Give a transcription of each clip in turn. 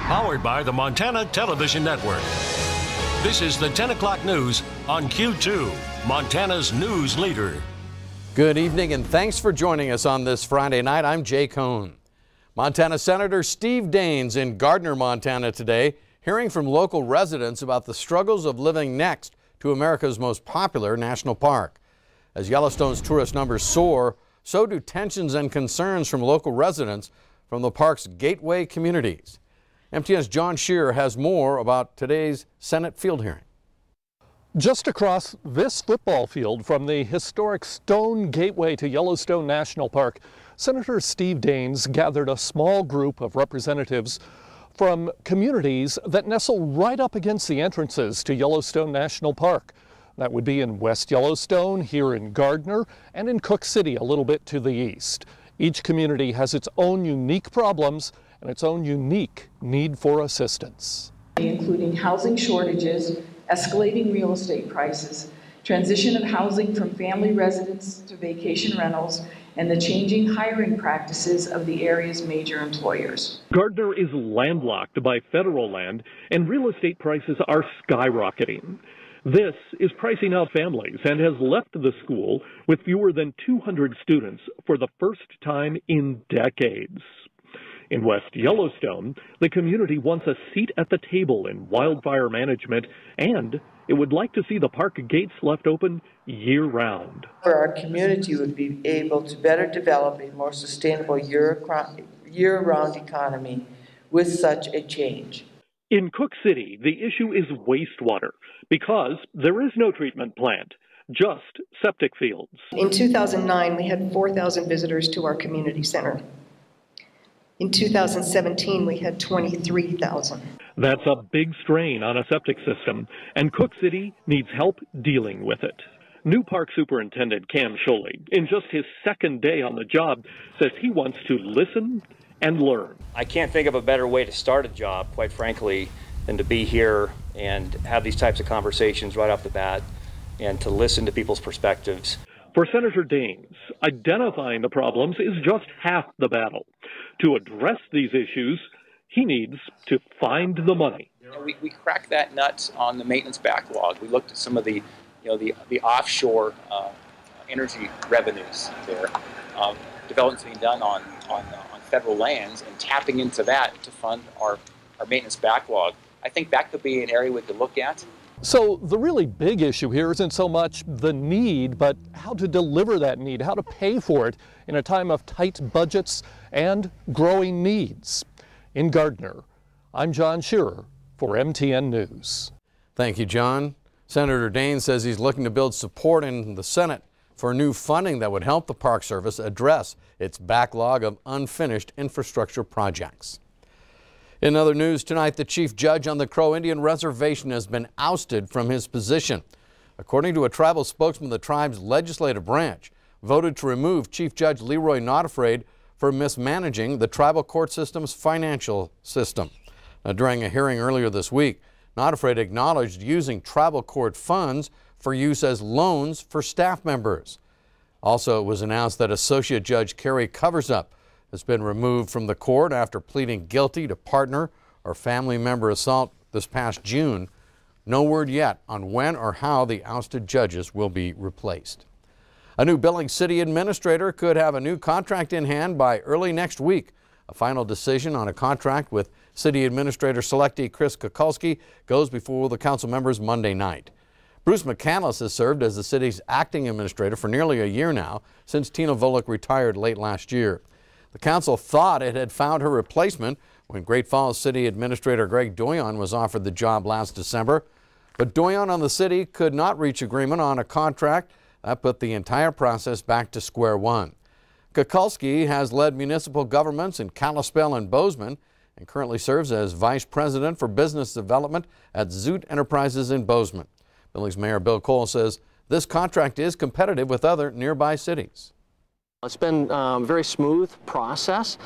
Powered by the Montana Television Network. This is the 10 o'clock news on Q2, Montana's news leader. Good evening and thanks for joining us on this Friday night. I'm Jay Kohn. Montana Senator Steve Daines in Gardner, Montana today, hearing from local residents about the struggles of living next to America's most popular national park. As Yellowstone's tourist numbers soar, so do tensions and concerns from local residents from the park's gateway communities. MTN's John Shearer has more about today's Senate field hearing. Just across this football field from the historic Stone Gateway to Yellowstone National Park, Senator Steve Daines gathered a small group of representatives from communities that nestle right up against the entrances to Yellowstone National Park. That would be in West Yellowstone, here in Gardner, and in Cook City a little bit to the east. Each community has its own unique problems and its own unique need for assistance. Including housing shortages, escalating real estate prices, transition of housing from family residence to vacation rentals, and the changing hiring practices of the area's major employers. Gardner is landlocked by federal land, and real estate prices are skyrocketing. This is pricing out families and has left the school with fewer than 200 students for the first time in decades. In West Yellowstone, the community wants a seat at the table in wildfire management, and it would like to see the park gates left open year-round. Our community would be able to better develop a more sustainable year-round economy with such a change. In Cook City, the issue is wastewater because there is no treatment plant, just septic fields. In 2009, we had 4,000 visitors to our community center. In 2017, we had 23,000. That's a big strain on a septic system, and Cook City needs help dealing with it. New Park Superintendent Cam Sholey, in just his second day on the job, says he wants to listen and learn. I can't think of a better way to start a job, quite frankly, than to be here and have these types of conversations right off the bat and to listen to people's perspectives. For Senator Daines, identifying the problems is just half the battle. To address these issues, he needs to find the money. We cracked that nut on the maintenance backlog. We looked at some of the offshore energy revenues there. Development's being done on federal lands and tapping into that to fund our maintenance backlog. I think that could be an area we could look at. So the really big issue here isn't so much the need, but how to deliver that need, how to pay for it in a time of tight budgets and growing needs. In Gardner, I'm John Shearer for MTN News. Thank you, John. Senator Daines says he's looking to build support in the Senate for new funding that would help the Park Service address its backlog of unfinished infrastructure projects. In other news tonight, the chief judge on the Crow Indian Reservation has been ousted from his position. According to a tribal spokesman, the tribe's legislative branch voted to remove Chief Judge Leroy Notafrade for mismanaging the tribal court system's financial system. Now, during a hearing earlier this week, Notafrade acknowledged using tribal court funds for use as loans for staff members. Also, it was announced that Associate Judge Carrie Coversup has been removed from the court after pleading guilty to partner or family member assault this past June. No word yet on when or how the ousted judges will be replaced. A new Billings City administrator could have a new contract in hand by early next week. A final decision on a contract with City Administrator selectee Chris Kukulski goes before the council members Monday night. Bruce McCandless has served as the city's acting administrator for nearly a year now, since Tina Volek retired late last year. The council thought it had found her replacement when Great Falls City Administrator Greg Doyon was offered the job last December. But Doyon and the city could not reach agreement on a contract. That put the entire process back to square one. Kukulski has led municipal governments in Kalispell and Bozeman and currently serves as Vice President for Business Development at Zoot Enterprises in Bozeman. Billings Mayor Bill Cole says this contract is competitive with other nearby cities. It's been a very smooth process.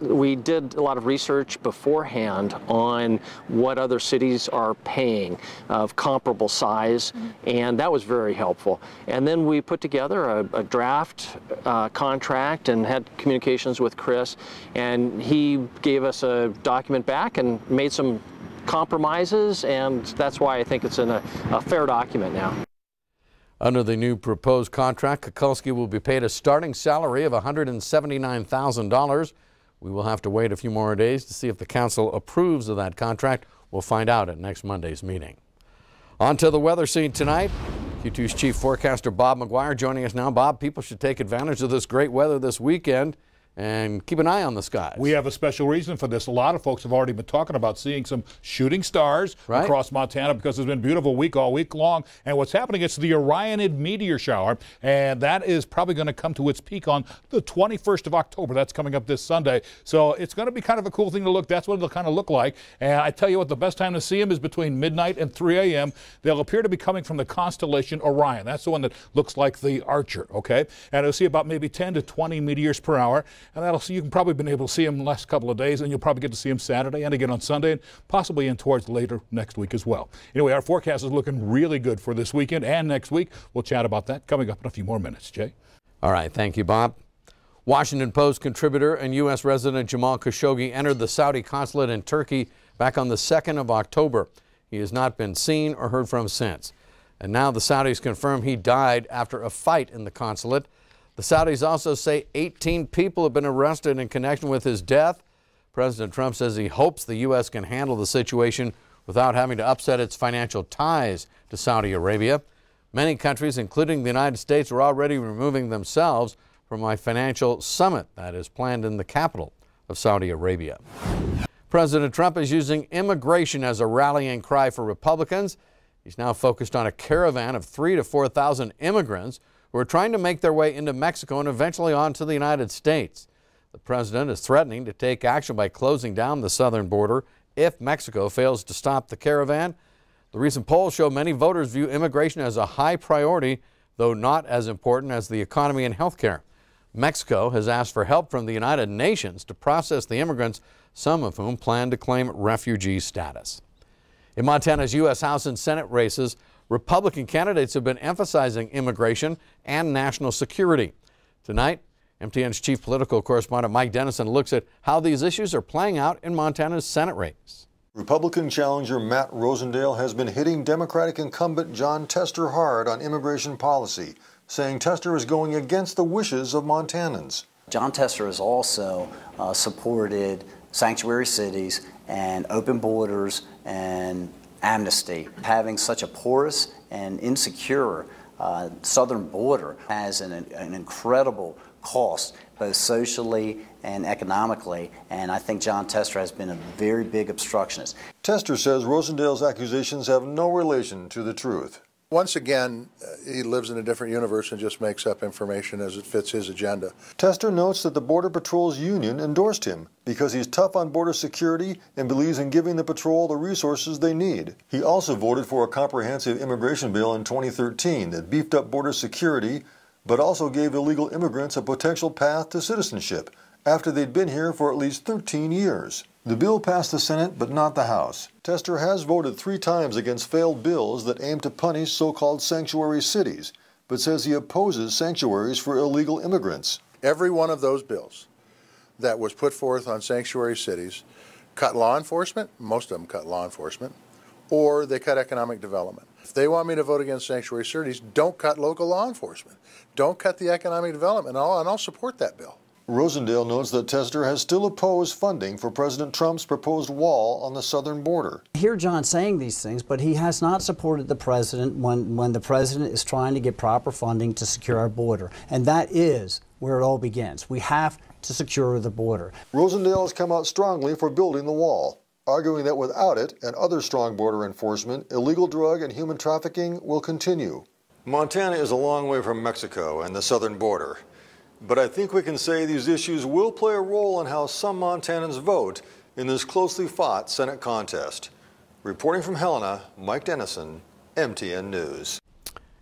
We did a lot of research beforehand on what other cities are paying of comparable size, and that was very helpful. And then we put together a draft contract and had communications with Chris, and he gave us a document back and made some compromises, and that's why I think it's in a fair document now. Under the new proposed contract, Kukulski will be paid a starting salary of $179,000. We will have to wait a few more days to see if the council approves of that contract. We'll find out at next Monday's meeting. On to the weather scene tonight. Q2's chief forecaster Bob McGuire joining us now. Bob, people should take advantage of this great weather this weekend and keep an eye on the skies. We have a special reason for this. A lot of folks have already been talking about seeing some shooting stars across Montana because it's been a beautiful week all week long. And what's happening is the Orionid meteor shower, and that is probably going to come to its peak on the 21st of October. That's coming up this Sunday. So it's going to be kind of a cool thing to look. That's what it'll kind of look like. And I tell you what, the best time to see them is between midnight and 3 a.m. They'll appear to be coming from the constellation Orion. That's the one that looks like the Archer, okay? And you'll see about maybe 10 to 20 meteors per hour. And you can probably been able to see them the last couple of days, and you'll probably get to see them Saturday and again on Sunday, and possibly in towards later next week as well. Anyway, our forecast is looking really good for this weekend and next week. We'll chat about that coming up in a few more minutes. Jay? All right, thank you, Bob. Washington Post contributor and U.S. resident Jamal Khashoggi entered the Saudi consulate in Turkey back on the 2nd of October. He has not been seen or heard from since. And now the Saudis confirm he died after a fight in the consulate. The Saudis also say 18 people have been arrested in connection with his death. President Trump says he hopes the U.S. can handle the situation without having to upset its financial ties to Saudi Arabia. Many countries, including the United States, are already removing themselves from a financial summit that is planned in the capital of Saudi Arabia. President Trump is using immigration as a rallying cry for Republicans. He's now focused on a caravan of 3,000 to 4,000 immigrants who are trying to make their way into Mexico and eventually on to the United States. The president is threatening to take action by closing down the southern border if Mexico fails to stop the caravan. The recent polls show many voters view immigration as a high priority, though not as important as the economy and health care. Mexico has asked for help from the United Nations to process the immigrants, some of whom plan to claim refugee status. In Montana's U.S. House and Senate races, Republican candidates have been emphasizing immigration and national security. Tonight, MTN's chief political correspondent Mike Dennison looks at how these issues are playing out in Montana's Senate race. Republican challenger Matt Rosendale has been hitting Democratic incumbent Jon Tester hard on immigration policy, saying Tester is going against the wishes of Montanans. Jon Tester has also supported sanctuary cities and open borders and amnesty. Having such a porous and insecure southern border has an incredible cost, both socially and economically, and I think Jon Tester has been a very big obstructionist. Tester says Rosendale's accusations have no relation to the truth. Once again, he lives in a different universe and just makes up information as it fits his agenda. Tester notes that the Border Patrol's union endorsed him because he's tough on border security and believes in giving the patrol the resources they need. He also voted for a comprehensive immigration bill in 2013 that beefed up border security, but also gave illegal immigrants a potential path to citizenship after they'd been here for at least 13 years. The bill passed the Senate, but not the House. Tester has voted 3 times against failed bills that aim to punish so-called sanctuary cities, but says he opposes sanctuaries for illegal immigrants. Every one of those bills that was put forth on sanctuary cities cut law enforcement, most of them cut law enforcement, or they cut economic development. If they want me to vote against sanctuary cities, don't cut local law enforcement. Don't cut the economic development, and I'll support that bill. Rosendale notes that Tester has still opposed funding for President Trump's proposed wall on the southern border. I hear John saying these things, but he has not supported the president when the president is trying to get proper funding to secure our border. And that is where it all begins. We have to secure the border. Rosendale has come out strongly for building the wall, arguing that without it and other strong border enforcement, illegal drug and human trafficking will continue. Montana is a long way from Mexico and the southern border. But I think we can say these issues will play a role in how some Montanans vote in this closely fought Senate contest. Reporting from Helena, Mike Dennison, MTN News.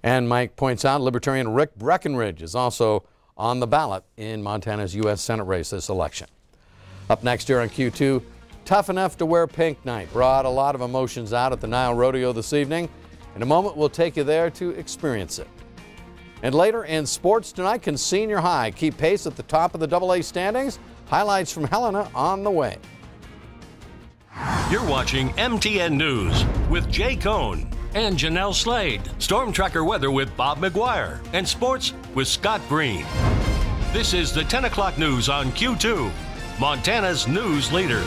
And Mike points out Libertarian Rick Breckenridge is also on the ballot in Montana's U.S. Senate race this election. Up next here on Q2, Tough Enough to Wear Pink Night brought a lot of emotions out at the Nile Rodeo this evening. In a moment, we'll take you there to experience it. And later in sports tonight, can Senior High keep pace at the top of the AA standings? Highlights from Helena on the way. You're watching MTN News with Jay Kohn and Janelle Slade. Storm Tracker weather with Bob McGuire. And sports with Scott Green. This is the 10 o'clock news on Q2, Montana's news leader.